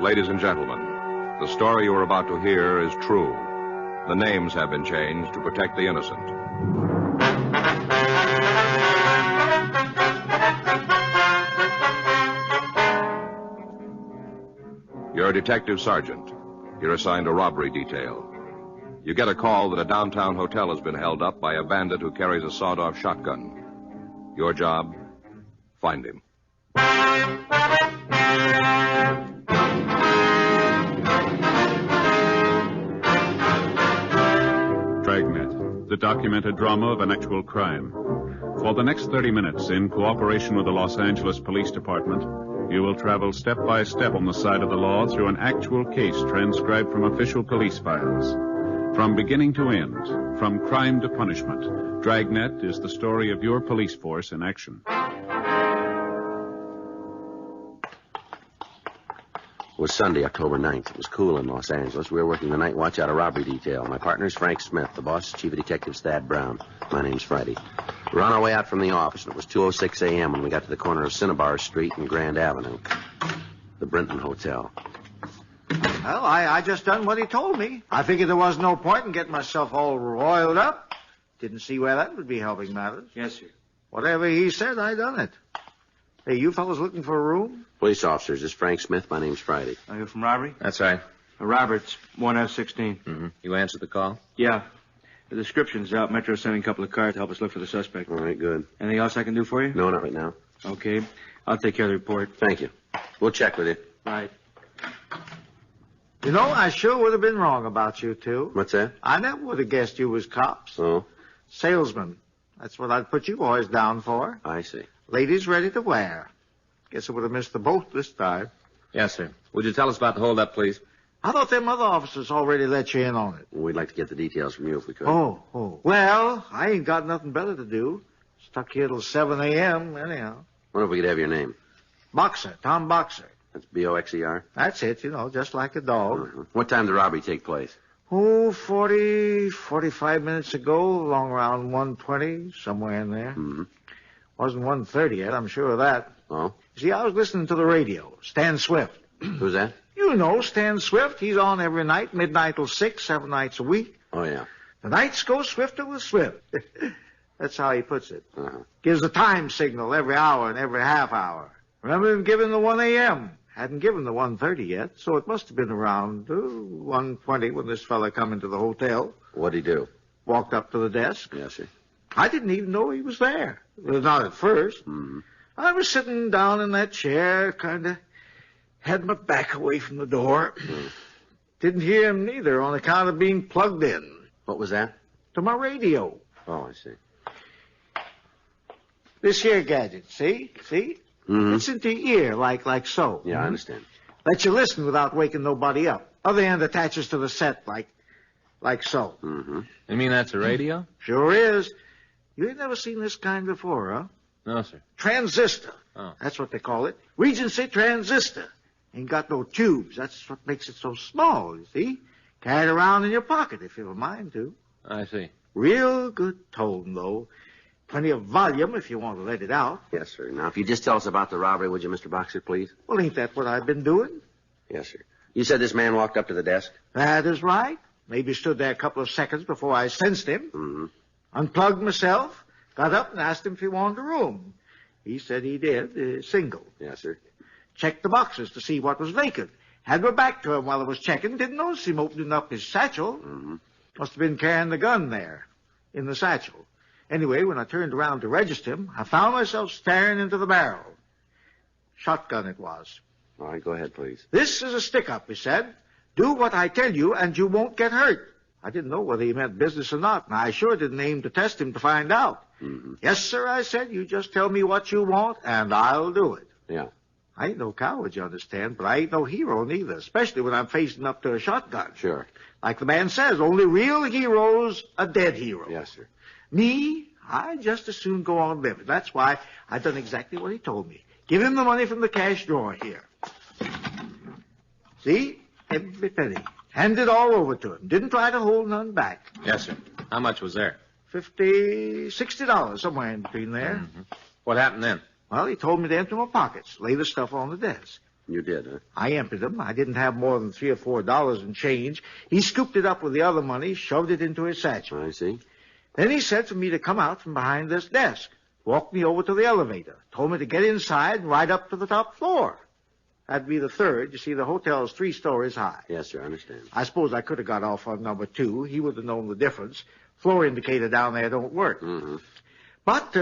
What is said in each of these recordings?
Ladies and gentlemen, the story you are about to hear is true. The names have been changed to protect the innocent. You're a detective sergeant. You're assigned a robbery detail. You get a call that a downtown hotel has been held up by a bandit who carries a sawed-off shotgun. Your job? Find him. Dragnet, the documented drama of an actual crime. For the next 30 minutes, in cooperation with the Los Angeles Police Department, you will travel step by step on the side of the law through an actual case transcribed from official police files. From beginning to end, from crime to punishment, Dragnet is the story of your police force in action. It was Sunday, October 9th. It was cool in Los Angeles. We were working the night watch out of robbery detail. My partner's Frank Smith. The boss is Chief of Detectives Thad Brown. My name's Friday. We were on our way out from the office, and it was 2:06 a.m. when we got to the corner of Cinnabar Street and Grand Avenue. The Brinton Hotel. Well, I just done what he told me. I figured there was no point in getting myself all roiled up. Didn't see where that would be helping matters. Yes, sir. Whatever he said, I done it. Hey, you fellas looking for a room? Police officers, this is Frank Smith. My name's Friday. Are you from robbery? That's right. Roberts, 1F16. Mm-hmm. You answered the call? Yeah. The description's out. Metro's sending a couple of cars to help us look for the suspect. All right, good. Anything else I can do for you? No, not right now. Okay. I'll take care of the report. Thank you. We'll check with you. Right. You know, I sure would have been wrong about you two. What's that? I never would have guessed you was cops. Oh, Salesmen. That's what I'd put you boys down for. I see. Ladies ready to wear. Guess I would have missed the boat this time. Yes, sir. Would you tell us about the holdup, please? I thought them other officers already let you in on it. We'd like to get the details from you if we could. Oh. Well, I ain't got nothing better to do. Stuck here till 7 a.m. anyhow. Wonder if we could have your name. Boxer, Tom Boxer. That's Boxer? That's it, just like a dog. Uh-huh. What time did the robbery take place? 45 minutes ago, along around 1:20, somewhere in there. Mm-hmm. Wasn't 1:30 yet, I'm sure of that. Oh? See, I was listening to the radio. Stan Swift. Who's that? You know Stan Swift. He's on every night, midnight till 6, 7 nights a week. Oh, yeah. The nights go swifter with Swift. That's how he puts it. Uh-huh. Gives a time signal every hour and every half hour. Remember him giving the 1 a.m.? Hadn't given the 1:30 yet, so it must have been around 1:20 when this fella come into the hotel. What'd he do? Walked up to the desk. Yes, sir. I didn't even know he was there. Well, not at first. Mm-hmm. I was sitting down in that chair, kind of had my back away from the door. Mm. Didn't hear him neither on account of being plugged in. What was that? To my radio. Oh, I see. This here gadget, see? Mm-hmm. It's into your ear, like so. Yeah, I understand. Let you listen without waking nobody up. Other end attaches to the set, like so. Mm-hmm. You mean that's a radio? Sure is. You ain't never seen this kind before, huh? No, sir. Transistor. Oh. That's what they call it. Regency transistor. Ain't got no tubes. That's what makes it so small, you see? Carry it around in your pocket if you have a mind to. I see. Real good tone, though. Plenty of volume if you want to let it out. Yes, sir. Now, if you just tell us about the robbery, would you, Mr. Boxer, please? Well, ain't that what I've been doing? Yes, sir. You said this man walked up to the desk? That is right. Maybe stood there a couple of seconds before I sensed him. Mm-hmm. Unplugged myself. Got up and asked him if he wanted a room. He said he did, single. Yes, sir. Checked the boxes to see what was vacant. Had my back to him while I was checking. Didn't notice him opening up his satchel. Mm-hmm. Must have been carrying the gun there, in the satchel. Anyway, when I turned around to register him, I found myself staring into the barrel. Shotgun it was. All right, go ahead, please. This is a stick-up, he said. Do what I tell you, and you won't get hurt. I didn't know whether he meant business or not, and I sure didn't aim to test him to find out. Mm-hmm. Yes, sir, I said. You just tell me what you want, and I'll do it. Yeah. I ain't no coward, you understand, but I ain't no hero neither, especially when I'm facing up to a shotgun. Sure. Like the man says, only real heroes are dead heroes. Yes, sir. Me, I'd just as soon go on living. That's why I done exactly what he told me. Give him the money from the cash drawer here. See? Every penny. Hand it all over to him. Didn't try to hold none back. Yes, sir. How much was there? $60, somewhere in between there. Mm-hmm. What happened then? Well, he told me to empty my pockets, lay the stuff on the desk. You did, huh? I emptied them. I didn't have more than $3 or $4 in change. He scooped it up with the other money, shoved it into his satchel. I see. Then he said for me to come out from behind this desk, walked me over to the elevator, told me to get inside and ride up to the top floor. That'd be the third. You see, the hotel's 3 stories high. Yes, sir, I understand. I suppose I could have got off on number 2. He would have known the difference. Floor indicator down there don't work. Mm-hmm. But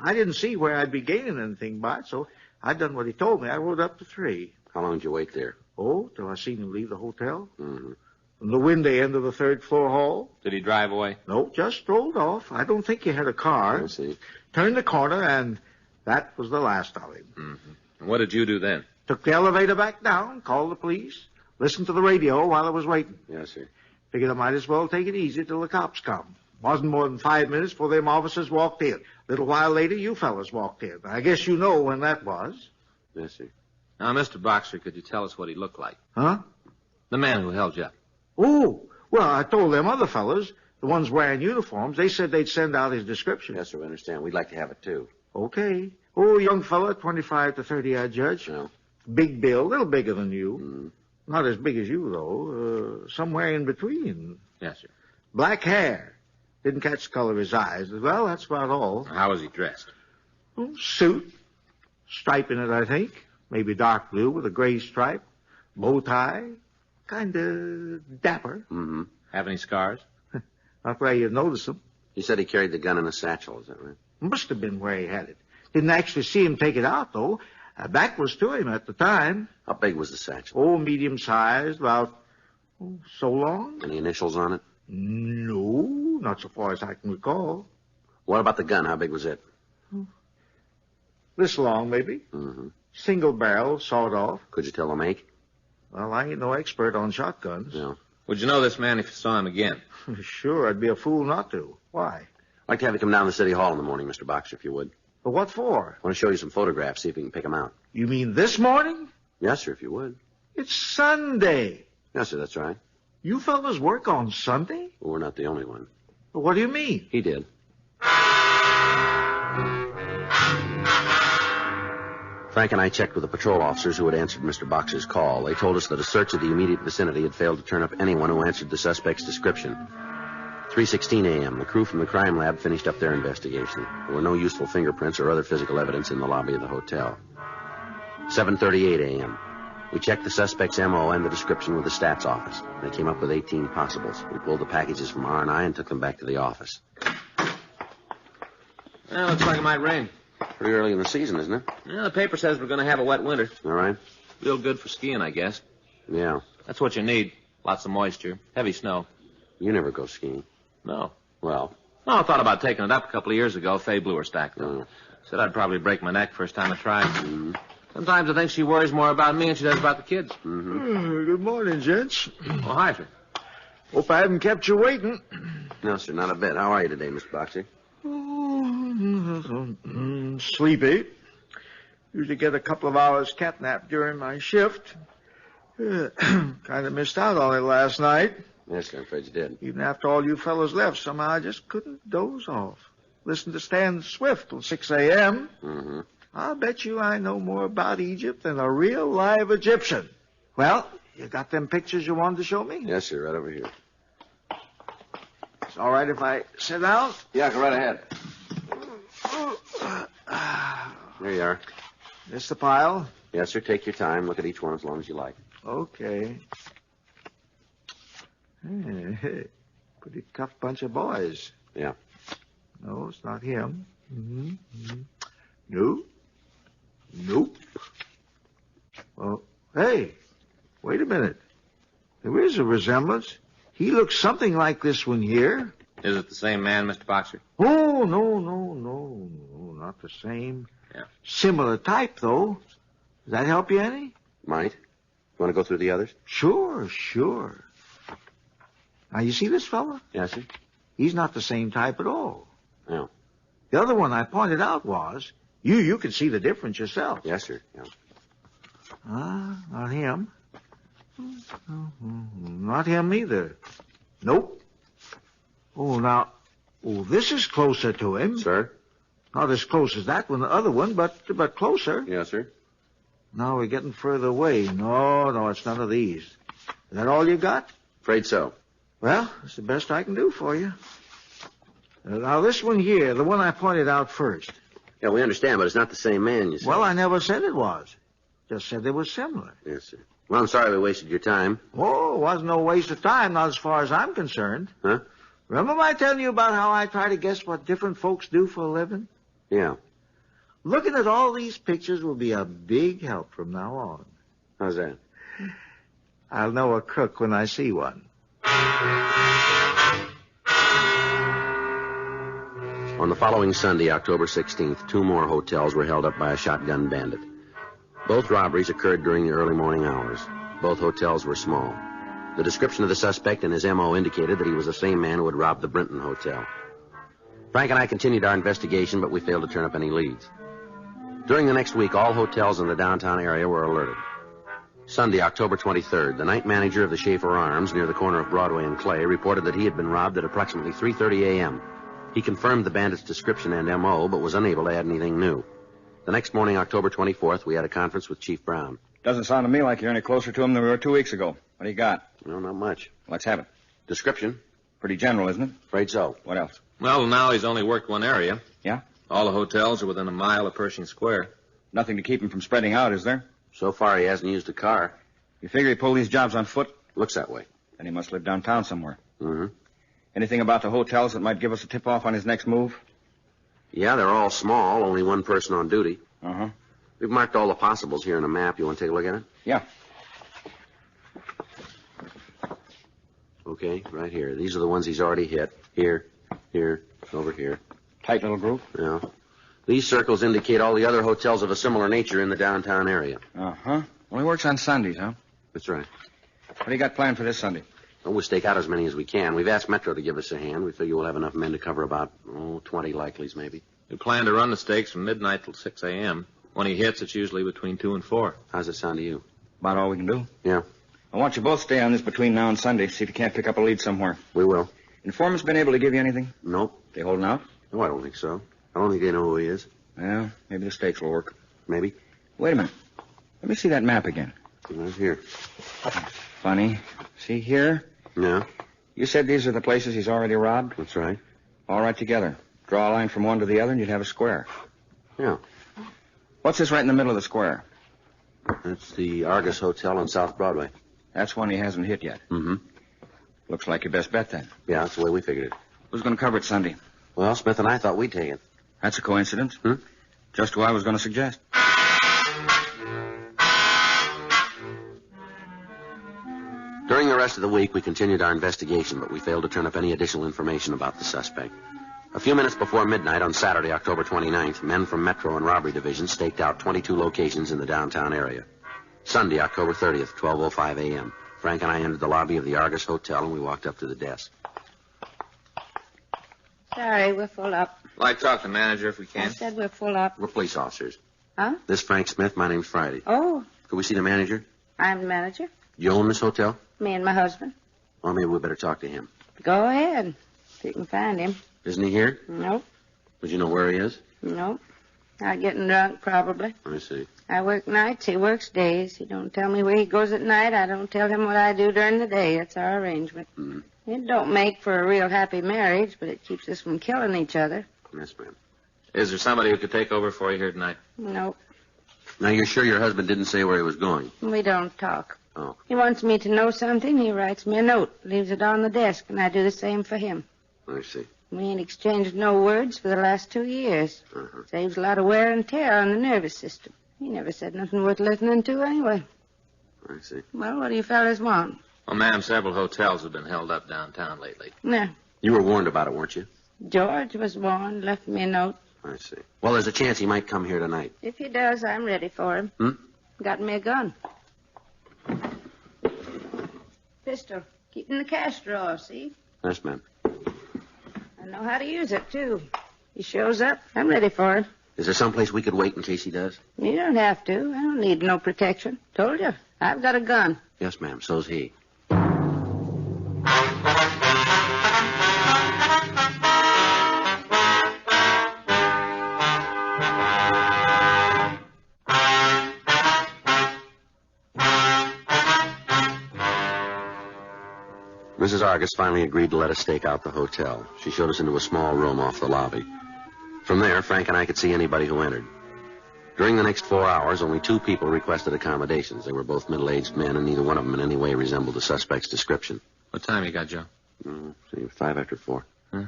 I didn't see where I'd be gaining anything by it, so I done what he told me. I rode up to 3. How long did you wait there? Oh, till I seen him leave the hotel. Mm-hmm. From the window end of the 3rd floor hall. Did he drive away? No, just strolled off. I don't think he had a car. I see. Turned the corner, and that was the last of him. Mm-hmm. And what did you do then? Took the elevator back down, called the police, listened to the radio while I was waiting. Yes, sir. Figured I might as well take it easy till the cops come. Wasn't more than 5 minutes before them officers walked in. A little while later, you fellas walked in. I guess you know when that was. Yes, sir. Now, Mr. Boxer, could you tell us what he looked like? Huh? The man who held you up. Oh, well, I told them other fellas, the ones wearing uniforms, they said they'd send out his description. Yes, sir, we understand. We'd like to have it, too. Okay. Oh, young fella, 25 to 30, I judge. No. Big build, a little bigger than you. Mm. Not as big as you, though. Somewhere in between. Yes, sir. Black hair. Didn't catch the color of his eyes. Well, that's about all. How was he dressed? Suit. Stripe in it, I think. Maybe dark blue with a gray stripe. Bow tie. Kind of dapper. Mm-hmm. Have any scars? Not where you'd notice them. He said he carried the gun in a satchel, is that right? Must have been where he had it. Didn't actually see him take it out, though. Back was to him at the time. How big was the satchel? Oh, medium-sized, about so long. Any initials on it? No, not so far as I can recall. What about the gun? How big was it? This long, maybe. Mm-hmm. Single barrel, sawed off. Could you tell the make? Well, I ain't no expert on shotguns. No. Would you know this man if you saw him again? Sure, I'd be a fool not to. Why? I'd like to have you come down to City Hall in the morning, Mr. Boxer, if you would. But what for? I want to show you some photographs, see if we can pick them out. You mean this morning? Yes, sir, if you would. It's Sunday. Yes, sir, that's right. You fellas work on Sunday? Well, we're not the only one. But what do you mean? He did. Frank and I checked with the patrol officers who had answered Mr. Boxer's call. They told us that a search of the immediate vicinity had failed to turn up anyone who answered the suspect's description. 3:16 a.m., the crew from the crime lab finished up their investigation. There were no useful fingerprints or other physical evidence in the lobby of the hotel. 7:38 a.m., we checked the suspect's M.O. and the description with the stats office. They came up with 18 possibles. We pulled the packages from R&I and took them back to the office. Well, looks like it might rain. Pretty early in the season, isn't it? Well, the paper says we're going to have a wet winter. All right. Real good for skiing, I guess. Yeah. That's what you need. Lots of moisture. Heavy snow. You never go skiing. No. Well. No, I thought about taking it up a couple of years ago. Faye blew her stack, though. Oh. Said I'd probably break my neck first time I tried. Mm-hmm. Sometimes I think she worries more about me than she does about the kids. Mm-hmm. Good morning, gents. Oh, hi, sir. Hope I haven't kept you waiting. No, sir, not a bit. How are you today, Mr. Boxer? Sleepy. Usually get a couple of hours catnap during my shift. Kind of missed out on it last night. Yes, sir, I'm afraid you did. Even after all you fellas left, somehow I just couldn't doze off. Listen to Stan Swift till 6 a.m. Mm-hmm. I'll bet you I know more about Egypt than a real live Egyptian. Well, you got them pictures you wanted to show me? Yes, sir, right over here. It's all right if I sit down? Yeah, go right ahead. There you are. This the pile? Yes, sir, take your time. Look at each one as long as you like. Okay. Hey, pretty tough bunch of boys. Yeah. No, it's not him. Mm-hmm. No. Nope. Well, hey, wait a minute. There is a resemblance. He looks something like this one here. Is it the same man, Mr. Boxer? Oh, no, not the same. Yeah. Similar type, though. Does that help you any? Might. You want to go through the others? Sure. Now, you see this fella? Yes, sir. He's not the same type at all. No. The other one I pointed out was, you can see the difference yourself. Yes, sir. Yeah. Not him. Not him either. Nope. This is closer to him. Sir? Not as close as that one, the other one, but closer. Yes, sir. Now we're getting further away. No, it's none of these. Is that all you got? Afraid so. Well, it's the best I can do for you. Now, this one here, the one I pointed out first. Yeah, we understand, but it's not the same man, you see. Well, I never said it was. Just said they were similar. Yes, sir. Well, I'm sorry we wasted your time. Oh, it wasn't no waste of time, not as far as I'm concerned. Huh? Remember my telling you about how I try to guess what different folks do for a living? Yeah. Looking at all these pictures will be a big help from now on. How's that? I'll know a crook when I see one. On the following Sunday, October 16th, 2 more hotels were held up by a shotgun bandit. Both robberies occurred during the early morning hours. Both hotels were small. The description of the suspect and his M.O. indicated that he was the same man who had robbed the Brinton Hotel. Frank and I continued our investigation, but we failed to turn up any leads. During the next week, all hotels in the downtown area were alerted. Sunday, October 23rd, the night manager of the Schaefer Arms near the corner of Broadway and Clay reported that he had been robbed at approximately 3:30 a.m. He confirmed the bandit's description and M.O., but was unable to add anything new. The next morning, October 24th, we had a conference with Chief Brown. Doesn't sound to me like you're any closer to him than we were 2 weeks ago. What do you got? No, not much. Let's have it. Description? Pretty general, isn't it? Afraid so. What else? Well, now he's only worked one area. Yeah? All the hotels are within a mile of Pershing Square. Nothing to keep him from spreading out, is there? So far, he hasn't used a car. You figure he pulled these jobs on foot? Looks that way. Then he must live downtown somewhere. Mm-hmm. Anything about the hotels that might give us a tip-off on his next move? Yeah, they're all small, only one person on duty. Uh-huh. We've marked all the possibles here on a map. You want to take a look at it? Yeah. Okay, right here. These are the ones he's already hit. Here, over here. Tight little group? Yeah. These circles indicate all the other hotels of a similar nature in the downtown area. Uh-huh. Well, he works on Sundays, huh? That's right. What do you got planned for this Sunday? Well, we'll stake out as many as we can. We've asked Metro to give us a hand. We figure we'll have enough men to cover about, 20 likelies, maybe. We plan to run the stakes from midnight till 6 a.m. When he hits, it's usually between 2 and 4. How's it sound to you? About all we can do. Yeah, I want you both stay on this between now and Sunday, see if you can't pick up a lead somewhere. we will. Informant's been able to give you anything? Nope. They holding out? No, I don't think so. I don't think they know who he is. Well, maybe the stakes will work. Maybe. Wait a minute. Let me see that map again. Right here. Funny. See here? Yeah, You said these are the places he's already robbed? that's right. All right together. Draw a line from one to the other and you'd have a square. Yeah. What's this right in the middle of the square? That's the Argus Hotel on South Broadway. That's one he hasn't hit yet. Mm-hmm. Looks like your best bet then. Yeah, that's the way we figured it. Who's going to cover it Sunday? Well, Smith and I thought we'd take it. That's a coincidence. Hmm? Just who I was going to suggest. During the rest of the week, we continued our investigation, but we failed to turn up any additional information about the suspect. A few minutes before midnight on Saturday, October 29th, men from Metro and Robbery Division staked out 22 locations in the downtown area. Sunday, October 30th, 12:05 a.m. Frank and I entered the lobby of the Argus Hotel, and we walked up to the desk. Sorry, we're full up. Like to talk to the manager if we I can. said we're full up. We're police officers. Huh? This is Frank Smith. My name's Friday. Oh, Could we see the manager? I'm the manager. You own this hotel? Me and my husband. Well, maybe we better talk to him. Go ahead. If you can find him. Isn't he here? Nope. Would you know where he is? Nope. Not getting drunk, probably. Let me see. I work nights, he works days. He don't tell me where he goes at night. I don't tell him what I do during the day. That's our arrangement. Mm. It don't make for a real happy marriage, but it keeps us from killing each other. Yes, ma'am. Is there somebody who could take over for you here tonight? Nope. Now, you're sure your husband didn't say where he was going? We don't talk. Oh. He wants me to know something, he writes me a note, leaves it on the desk, and I do the same for him. I see. We ain't exchanged no words for the last 2 years. Uh-huh. Saves a lot of wear and tear on the nervous system. He never said nothing worth listening to anyway. I see. Well, what do you fellas want? Well, ma'am, several hotels have been held up downtown lately. Nah, You were warned about it, weren't you? George was warned, left me a note. I see. Well, there's a chance he might come here tonight. If he does, I'm ready for him. Hmm? Got me a gun. Pistol. Keep in the cash drawer, see? Yes, ma'am. I know how to use it, too. He shows up, I'm ready for him. Is there someplace we could wait in case he does? You don't have to. I don't need no protection. Told you. I've got a gun. Yes, ma'am. So's he. Mrs. Argus finally agreed to let us stake out the hotel. She showed us into a small room off the lobby. From there, Frank and I could see anybody who entered. During the next 4 hours, only 2 people requested accommodations. They were both middle-aged men, and neither one of them in any way resembled the suspect's description. What time you got, Joe? 5 after 4. Huh?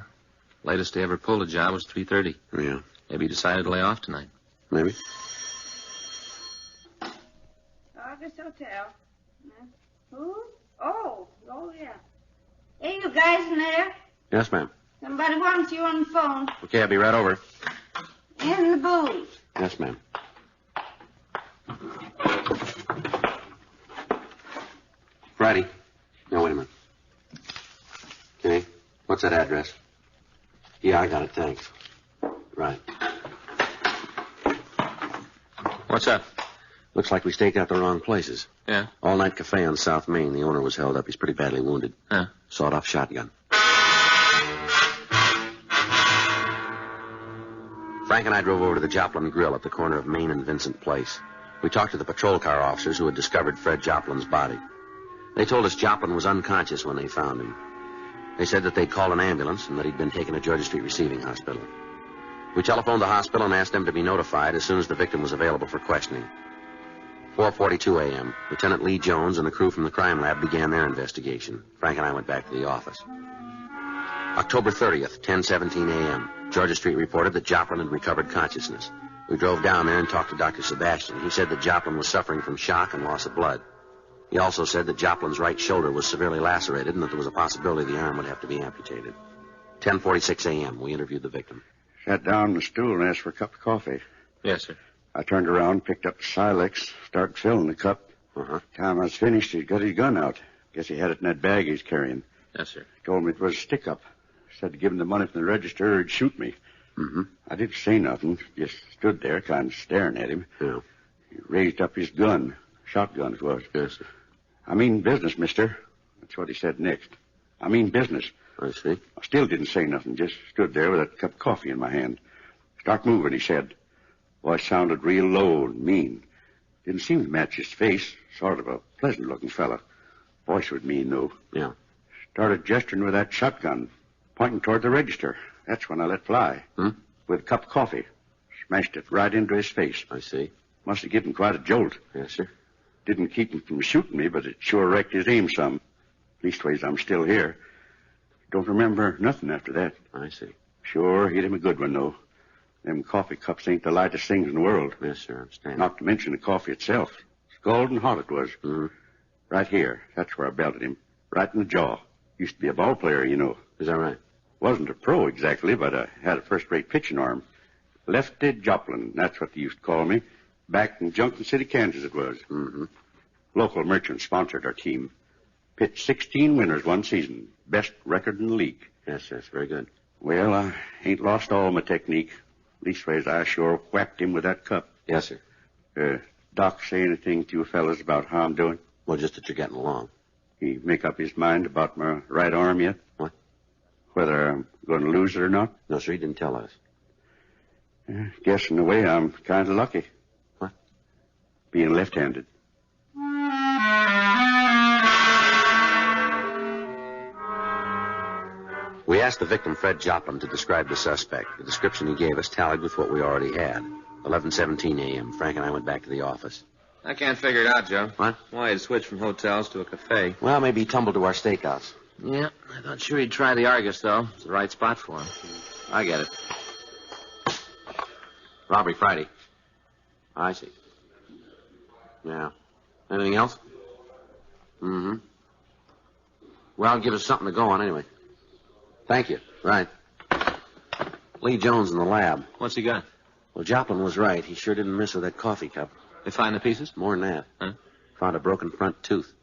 Latest he ever pulled a job was 3:30. Yeah. Maybe he decided to lay off tonight. Maybe. Argus Hotel. Who? Oh, yeah. Hey, you guys in there? Yes, ma'am. Somebody wants you on the phone. Okay, I'll be right over. In the booth. Yes, ma'am. Friday. No, wait a minute. Okay. What's that address? Yeah, I got it, thanks. Right. What's up? Looks like we staked out the wrong places. Yeah? All-night cafe on South Main. The owner was held up. He's pretty badly wounded. Huh? Sawed-off shotgun. Frank and I drove over to the Joplin Grill at the corner of Main and Vincent Place. We talked to the patrol car officers who had discovered Fred Joplin's body. They told us Joplin was unconscious when they found him. They said that they'd called an ambulance and that he'd been taken to Georgia Street Receiving Hospital. We telephoned the hospital and asked them to be notified as soon as the victim was available for questioning. 4:42 a.m., Lieutenant Lee Jones and the crew from the crime lab began their investigation. Frank and I went back to the office. October 30th, 10:17 a.m., Georgia Street reported that Joplin had recovered consciousness. We drove down there and talked to Dr. Sebastian. He said that Joplin was suffering from shock and loss of blood. He also said that Joplin's right shoulder was severely lacerated and that there was a possibility the arm would have to be amputated. 10:46 a.m., we interviewed the victim. Sat down on the stool and asked for a cup of coffee. Yes, sir. I turned around, picked up the Silex, started filling the cup. Time I was finished, he got his gun out. Guess he had it in that bag he's carrying. Yes, sir. Told me it was a stick-up. Said to give him the money from the register or he'd shoot me. I didn't say nothing, just stood there kind of staring at him. Yeah. He raised up his gun. Shotgun it was. Yes, sir. I mean business, mister. That's what he said next. I mean business. I see. I still didn't say nothing, just stood there with that cup of coffee in my hand. Start moving, he said. Voice sounded real low and mean. Didn't seem to match his face. Sort of a pleasant-looking fella. Voice was mean, though. Yeah. Started gesturing with that shotgun, pointing toward the register. That's when I let fly. With a cup of coffee. Smashed it right into his face. I see. Must have given him quite a jolt. Yes, sir. Didn't keep him from shooting me, but it sure wrecked his aim some. Leastways, I'm still here. Don't remember nothing after that. I see. Sure, hit him a good one, though. Them coffee cups ain't the lightest things in the world. Yes, sir, I understand. Not to mention the coffee itself. Scalding hot it was. Right here. That's where I belted him. Right in the jaw. Used to be a ball player, you know. Is that right? Wasn't a pro exactly, but I had a first-rate pitching arm. Lefty Joplin, that's what they used to call me. Back in Junction City, Kansas it was. Local merchant sponsored our team. Pitched 16 winners one season. Best record in the league. Yes, sir, that's very good. Well, I ain't lost all my technique. Leastways, I sure whacked him with that cup. Yes, sir. Doc say anything to you fellas about how I'm doing? Well, just that you're getting along. He make up his mind about my right arm yet? What? Whether I'm going to lose it or not? No, sir, he didn't tell us. Guess in a way I'm kind of lucky. What? Being left-handed. We asked the victim, Fred Joplin, to describe the suspect. The description he gave us tallied with what we already had. 11:17 a.m. Frank and I went back to the office. I can't figure it out, Joe. What? Why he'd switch from hotels to a cafe. Well, maybe he tumbled to our steakhouse. Yeah, I thought sure he'd try the Argus, though. It's the right spot for him. I get it. Robbery Friday. I see. Yeah. Anything else? Well, give us something to go on anyway. Thank you. Right. Lee Jones in the lab. What's he got? Well, Joplin was right. He sure didn't miss with that coffee cup. They find the pieces? More than that. Huh? Found a broken front tooth.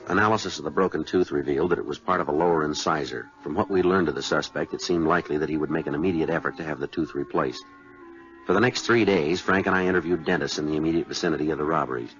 Analysis of the broken tooth revealed that it was part of a lower incisor. From what we learned of the suspect, it seemed likely that he would make an immediate effort to have the tooth replaced. For the next 3 days, Frank and I interviewed dentists in the immediate vicinity of the robberies.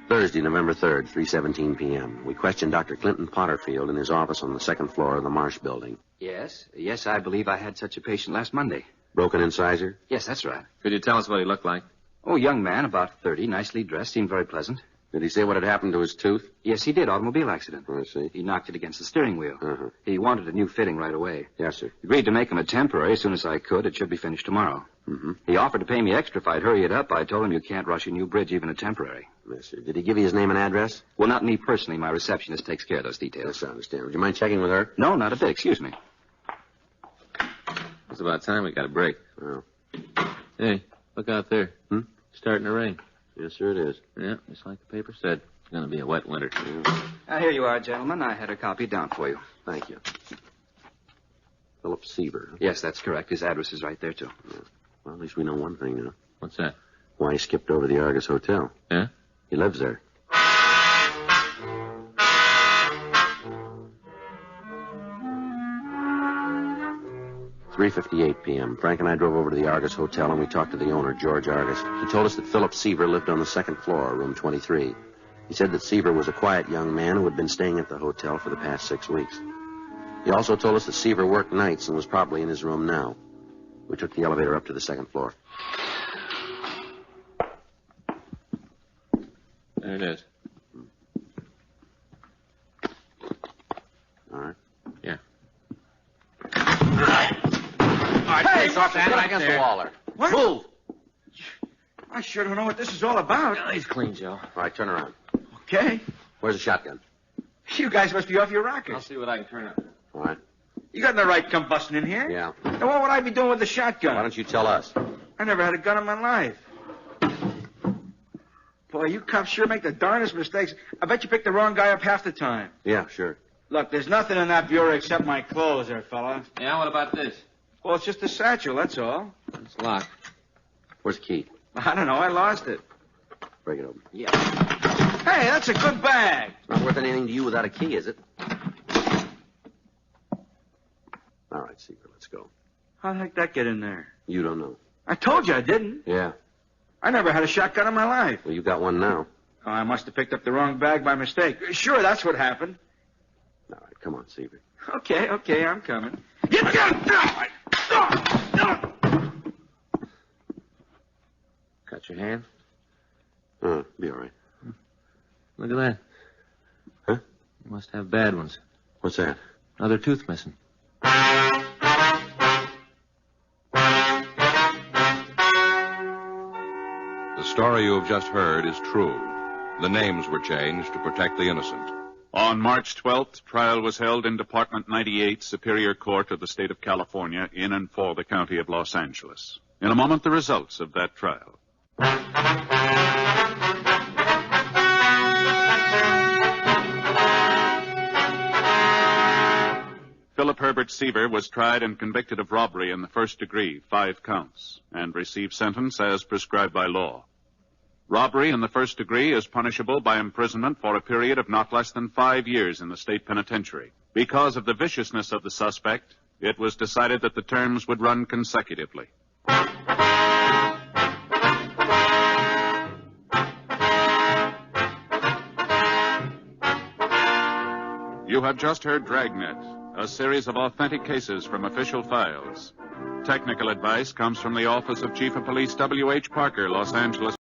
Thursday, November 3rd, 3:17 p.m. We questioned Dr. Clinton Potterfield in his office on the second floor of the Marsh building. Yes, I believe I had such a patient last Monday. Broken incisor? Yes, that's right. Could you tell us what he looked like? Oh, young man, about 30, nicely dressed, seemed very pleasant. Did he say what had happened to his tooth? Yes, he did. Automobile accident. I see. He knocked it against the steering wheel. Uh-huh. He wanted a new fitting right away. Yes, sir. Agreed to make him a temporary as soon as I could. It should be finished tomorrow. Mm-hmm. He offered to pay me extra if I'd hurry it up. I told him you can't rush a new bridge, even a temporary. Yes, sir. Did he give you his name and address? Well, not me personally. My receptionist takes care of those details. Yes, I understand. Would you mind checking with her? No, not a bit. Excuse me. It's about time we got a break. Oh. Hey, look out there. Hmm? Starting to rain. Yes, sir, it is. Yeah, just like the paper said. It's going to be a wet winter. Here you are, gentlemen. I had her copied down for you. Thank you. Philip Seaver. Yes, that's correct. His address is right there, too. Yeah. Well, at least we know one thing now. What's that? Why he skipped over to the Argus Hotel. Yeah? He lives there. "3:58 p.m. Frank and I drove over to the Argus Hotel, and we talked to the owner, George Argus. He told us that Philip Seaver lived on the second floor, room 23. He said that Seaver was a quiet young man who had been staying at the hotel for the past 6 weeks. He also told us that Seaver worked nights and was probably in his room now. We took the elevator up to the second floor. There it is. All right. Yeah. Hey, Get against the wall there. What? Move! I sure don't know what this is all about. Oh, he's clean, Joe. All right, turn around. Okay. Where's the shotgun? You guys must be off your I'll rockers. see what I can turn up. All right. You got no right to come busting in here. Yeah. Now, what would I be doing with the shotgun? Why don't you tell us? I never had a gun in my life. Boy, you cops sure make the darndest mistakes. I bet you picked the wrong guy up half the time. Yeah, sure. Look, there's nothing in that bureau except my clothes there, fella. Yeah, what about this? Well, it's just a satchel, that's all. It's locked. Where's the key? I don't know, I lost it. Break it open. Yeah. Hey, that's a good bag. It's not worth anything to you without a key, is it? All right, Seaver, let's go. How the heck did that get in there? You don't know. I told you I didn't. Yeah. I never had a shotgun in my life. Well, you got one now. Oh, I must have picked up the wrong bag by mistake. Sure, that's what happened. All right, come on, Seaver. Okay, I'm coming. Cut your hand? Be all right. Look at that. Huh? You must have bad ones. What's that? Another tooth missing. The story you have just heard is true. The names were changed to protect the innocent. On March 12th, trial was held in Department 98, Superior Court of the State of California, in and for the County of Los Angeles. In a moment, the results of that trial. Philip Herbert Seaver was tried and convicted of robbery in the first degree, 5 counts, and received sentence as prescribed by law. Robbery in the first degree is punishable by imprisonment for a period of not less than 5 years in the state penitentiary. Because of the viciousness of the suspect, it was decided that the terms would run consecutively. You have just heard Dragnet, a series of authentic cases from official files. Technical advice comes from the Office of Chief of Police W.H. Parker, Los Angeles.